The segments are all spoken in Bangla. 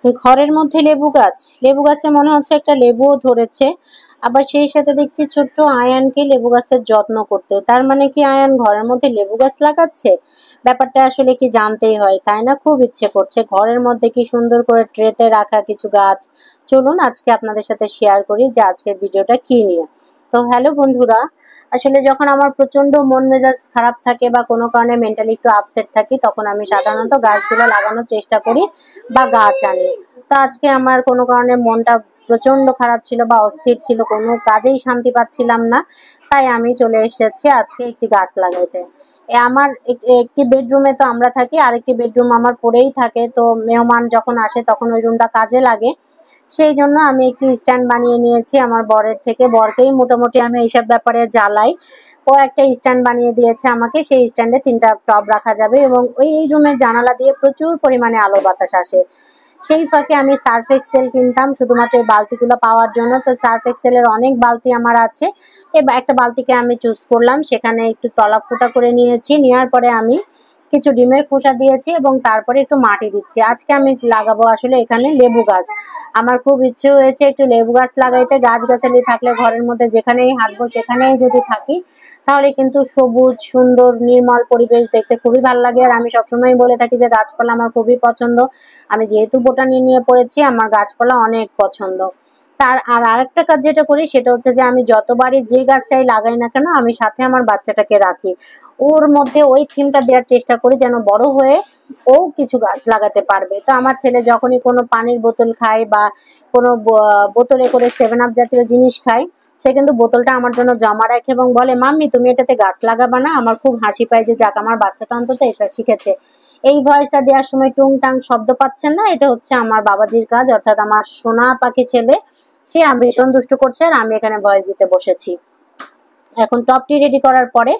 ঘরের মধ্যে লেবু গাছে মনে হচ্ছে একটা লেবুও ধরেছে। আবার সেই সাথে দেখছি ছোট্ট আয়ানকে লেবু গাছের যত্ন করতে। তার মানে কি আয়ান ঘরের মধ্যে লেবু গাছ লাগাচ্ছে? ব্যাপারটা আসলে কি জানতেই হয়, তাই না? খুব ইচ্ছে করছে ঘরের মধ্যে কি সুন্দর করে ট্রেতে রাখা কিছু গাছ। চলুন আজকে আপনাদের সাথে শেয়ার করি যে আজকের ভিডিওটা কি নিয়ে। তো হ্যালো বন্ধুরা, আসলে যখন আমার প্রচন্ড মন মেজাজ খারাপ থাকে বা কোনো কারণে মেন্টালি একটু আপসেট থাকি, তখন আমি সাধারণত গাছগুলো লাগানোর চেষ্টা করি বা গাছ আনি। তো আজকে আমার কোনো কারণে মনটা প্রচন্ড খারাপ ছিল বা অস্থির ছিল, কোনো কাজেই শান্তি পাচ্ছিলাম না। তাই আমি চলে এসেছি আজকে একটি গাছ লাগাইতে। আমার একটি বেডরুমে তো আমরা থাকি, আরেকটি বেডরুম আমার পড়েই থাকে। তো মেহমান যখন আসে তখন ওই রুমটা কাজে লাগে। সেই জন্য আমি একটি স্ট্যান্ড বানিয়ে নিয়েছি আমার বরের থেকে। বরকেই মোটামুটি আমি এইসব ব্যাপারে জ্বালাই। ও একটা স্ট্যান্ড বানিয়ে দিয়েছে আমাকে। সেই স্ট্যান্ডে 3টা টব রাখা যাবে এবং ওই রুমের জানালা দিয়ে প্রচুর পরিমাণে আলো বাতাস আসে। সেই ফাঁকে আমি সার্ফ এক্সেল কিনতাম শুধুমাত্র এই বালতিগুলো পাওয়ার জন্য। তো সার্ফ এক্সেলের অনেক বালতি আমার আছে। একটা বালতিকে আমি চুজ করলাম, সেখানে একটু তলা ফুটা করে নিয়েছি। নেওয়ার পরে আমি কিছু ডিমের খোসা দিয়েছি এবং তারপরে একটু মাটি দিচ্ছি। আজকে আমি লাগাবো আসলে এখানে লেবু গাছ। আমার খুব ইচ্ছে হয়েছে একটু লেবু গাছ লাগাইতে। গাছগাছালি থাকলে ঘরের মধ্যে যেখানেই হাঁটবো সেখানেই যদি থাকি, তাহলে কিন্তু সবুজ সুন্দর নির্মল পরিবেশ দেখতে খুবই ভালো লাগে। আর আমি সবসময় বলে থাকি যে গাছপালা আমার খুবই পছন্দ। আমি যেহেতু বোটানি নিয়ে পড়েছি, আমার গাছপালা অনেক পছন্দ। আরেকটা কাজ যেটা করি সেটা হচ্ছে যে আমি যতবারই যে গাছটাই লাগাই না কেন, আমি সাথে আমার বাচ্চাটাকে রাখি। ওর মধ্যে ওই থিমটা দেওয়ার চেষ্টা করি যেন বড় হয়ে ও কিছু গাছ লাগাতে পারবে। তো আমার ছেলে যখনই কোনো পানির বোতল খায় বা কোনো বোতলে করে 7 আপ জাতীয় জিনিস খায়, সে কিন্তু বোতলটা আমার জন্য জমা রাখে এবং বলে, মাম্মি তুমি এটাতে গাছ লাগাবা না? আমার খুব হাসি পায় যে যাক, আমার বাচ্চাটা অন্তত এটা শিখেছে। এই ভয়েসটা দেওয়ার সময় টুংটাং শব্দ পাচ্ছেন না, এটা হচ্ছে আমার বাবাজির কাজ, অর্থাৎ আমার সোনা পাখি ছেলে। সে ভীষণ দুষ্টু করছে আর আমি এখানে ভয়েস দিতে বসেছি। এখন টপটি রেডি করার পরে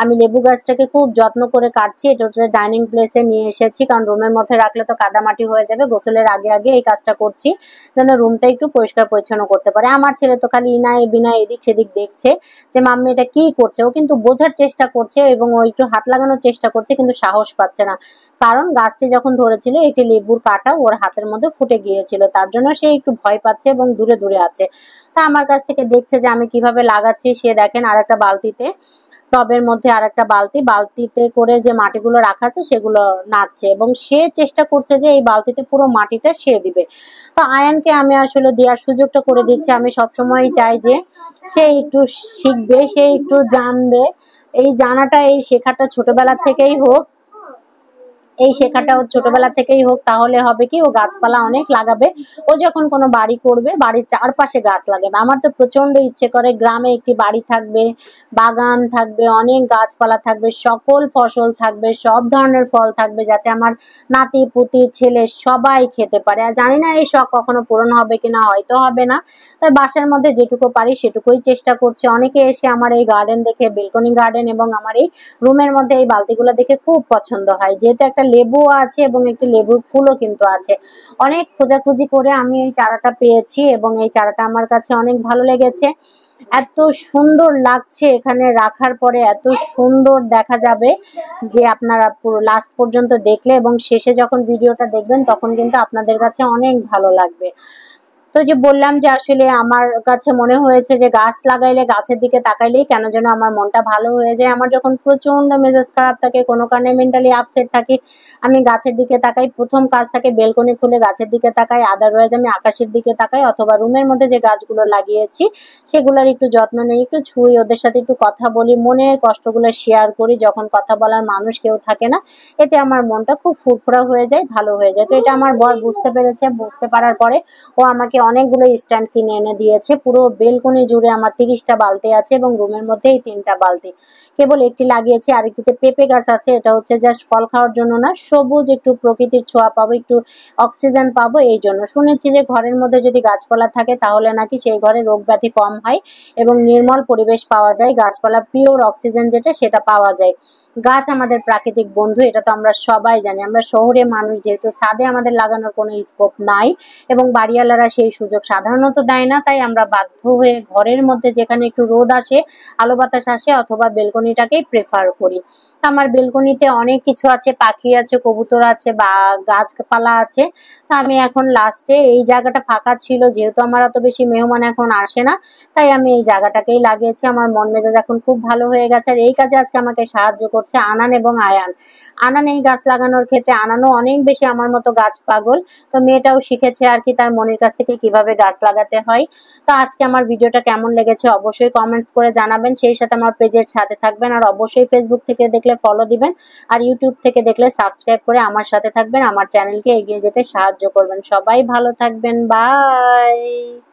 আমি লেবু গাছটাকে খুব যত্ন করে কাটছি। এটা হচ্ছে ডাইনিং প্লেসে নিয়ে এসেছি, কারণ রুমের মধ্যে রাখলে তো কাদামাটি হয়ে যাবে। গোসলের আগে আগে এই কাজটা করছি যেন রুমটা একটু পরিষ্কার পরিচ্ছন্ন করতে পারে। আমার ছেলে তো খালি ইনায় বিনায় এদিক সেদিক দেখছে যে মাম্মি এটা কি করছে। ও কিন্তু বোঝার চেষ্টা করছে এবং ও একটু হাত লাগানোর চেষ্টা করছে, কিন্তু সাহস পাচ্ছে না। কারণ গাছটি যখন ধরেছিল একটি লেবুর কাঁটা ওর হাতের মধ্যে ফুটে গিয়েছিল, তার জন্য সে একটু ভয় পাচ্ছে এবং দূরে দূরে আছে। তা আমার কাছ থেকে দেখছে যে আমি কিভাবে লাগাচ্ছি। সে দেখেন আরেকটা বালতিতে, টবের মধ্যে আরেকটা বালতিতে করে যে মাটিগুলো রাখা আছে সেগুলো নাড়ছে এবং সে চেষ্টা করছে যে এই বালতিতে পুরো মাটিটা সে দিবে। তো আয়ানকে আমি আসলে দেওয়ার সুযোগটা করে দিচ্ছি। আমি সবসময় চাই যে সে একটু শিখবে, সে একটু জানবে। এই জানাটা, এই শেখাটা ছোটবেলা থেকেই হোক, এই শেখাটা ওর ছোটবেলা থেকেই হোক, তাহলে হবে কি ও গাছপালা অনেক লাগাবে। ও যখন কোনো বাড়ি করবে, বাড়ির চারপাশে গাছ লাগাবে। আমার তো প্রচন্ড ইচ্ছে করে গ্রামে একটি বাড়ি থাকবে, বাগান থাকবে, অনেক গাছপালা থাকবে, সকল ফসল থাকবে, সব ধরনের ফল থাকবে, যাতে আমার নাতি পুতি ছেলে সবাই খেতে পারে। আর জানি না এই শখ কখনো পূরণ হবে কিনা, হয়তো হবে না। তাই বাসার মধ্যে যেটুকু পারি সেটুকুই চেষ্টা করছি। অনেকে এসে আমার এই গার্ডেন দেখে, বেলকনি গার্ডেন এবং আমার এই রুমের মধ্যে এই বালতিগুলো দেখে খুব পছন্দ হয়, যেহেতু একটা লেবু আছে এবং একটি লেবুর ফুলও কিন্তু আছে। অনেক খোঁজাখুঁজি করে আমি এই চারাটা পেয়েছি এবং এই চারাটা আমার কাছে অনেক ভালো লেগেছে। এত সুন্দর লাগছে এখানে রাখার পরে, এত সুন্দর দেখা যাবে যে আপনারা পুরো লাস্ট পর্যন্ত দেখলে এবং শেষে যখন ভিডিওটা দেখবেন তখন কিন্তু আপনাদের কাছে অনেক ভালো লাগবে। তো যে বললাম যে আসলে আমার কাছে মনে হয়েছে যে গাছ লাগাইলে, গাছের দিকে তাকাইলেই কেন যেন আমার মনটা ভালো হয়ে যায়। আমার যখন প্রচন্ড মেজাজ খারাপ থাকে, কোনো কারণে মেন্টালি আপসেট থাকি, আমি গাছের দিকে তাকাই। প্রথম কাজ থাকে বেলকনি খুলে গাছের দিকে তাকাই, আদারওয়াইজ আমি আকাশের দিকে তাকাই, অথবা রুমের মধ্যে যে গাছগুলো লাগিয়েছি সেগুলোর একটু যত্ন নেই, একটু ছুঁই, ওদের সাথে একটু কথা বলি, মনের কষ্টগুলো শেয়ার করি। যখন কথা বলার মানুষ কেউ থাকে না, এতে আমার মনটা খুব ফুরফুরা হয়ে যায়, ভালো হয়ে যায়। তো এটা আমার বর বুঝতে পেরেছে। বুঝতে পারার পরে ও আমাকে অনেকগুলো স্ট্যান্ড কিনে এনে দিয়েছে। পুরো বেলকনি জুড়ে আমার 30টা বালতি আছে এবং রুমের মধ্যে এই 3টা বালতি। কেবল একটি লাগিয়েছি, আরেকটিতে পেঁপে গাছ আছে। এটা হচ্ছে জাস্ট ফল খাওয়ার জন্য না, সবুজ একটু প্রকৃতির ছোঁয়া পাবো, একটু অক্সিজেন পাবো এই জন্য। শুনেছি যে ঘরের মধ্যে যদি গাছপালা থাকে তাহলে নাকি সেই ঘরে রোগ ব্যাধি কম হয় এবং নির্মল পরিবেশ পাওয়া যায়, গাছপালা পিওর অক্সিজেন যেটা সেটা পাওয়া যায়। গাছ আমাদের প্রাকৃতিক বন্ধু, এটা তো আমরা সবাই জানি। আমরা শহরে মানুষ, যেহেতু ছাদে আমাদের লাগানোর কোনো স্কোপ নাই এবং বাড়িওয়ালারা সেই সুযোগ সাধারণত দেয় না, তাই আমরা বাধ্য হয়ে ঘরের মধ্যে যেখানে একটু রোদ আসে, আলো বাতাস আসে, অথবা বেলকনিটাকেই প্রেফার করি। আমার বেলকনিতে অনেক কিছু আছে, পাখি আছে, কবুতর আছে, বা গাছপালা আছে। তা আমি এখন লাস্টে এই জায়গাটা ফাঁকা ছিল, যেহেতু আমার অত বেশি মেহমান এখন আসে না, তাই আমি এই জায়গাটাকেই লাগিয়েছি। আমার মন মেজাজ এখন খুব ভালো হয়ে গেছে। আর এই কাজে আজকে আমাকে সাহায্য করছে আনান এবং আয়ান। আনান এই গাছ লাগানোর ক্ষেত্রে, আনানও অনেক বেশি আমার মতো গাছ পাগল, তো মেয়েটাও শিখেছে আর কি তার মনির কাছ থেকে কিভাবে গাছ লাগাতে হয়। তো আজকে আমার ভিডিওটা কেমন লেগেছে অবশ্যই কমেন্টস করে জানাবেন, সেই সাথে আমার পেজের সাথে থাকবেন। আর অবশ্যই ফেসবুক থেকে দেখলে ফলো দিবেন, আর ইউটিউব থেকে দেখলে সাবস্ক্রাইব করে আমার সাথে থাকবেন, আমার চ্যানেলকে এগিয়ে যেতে সাহায্য করবেন। সবাই ভালো থাকবেন, বাই।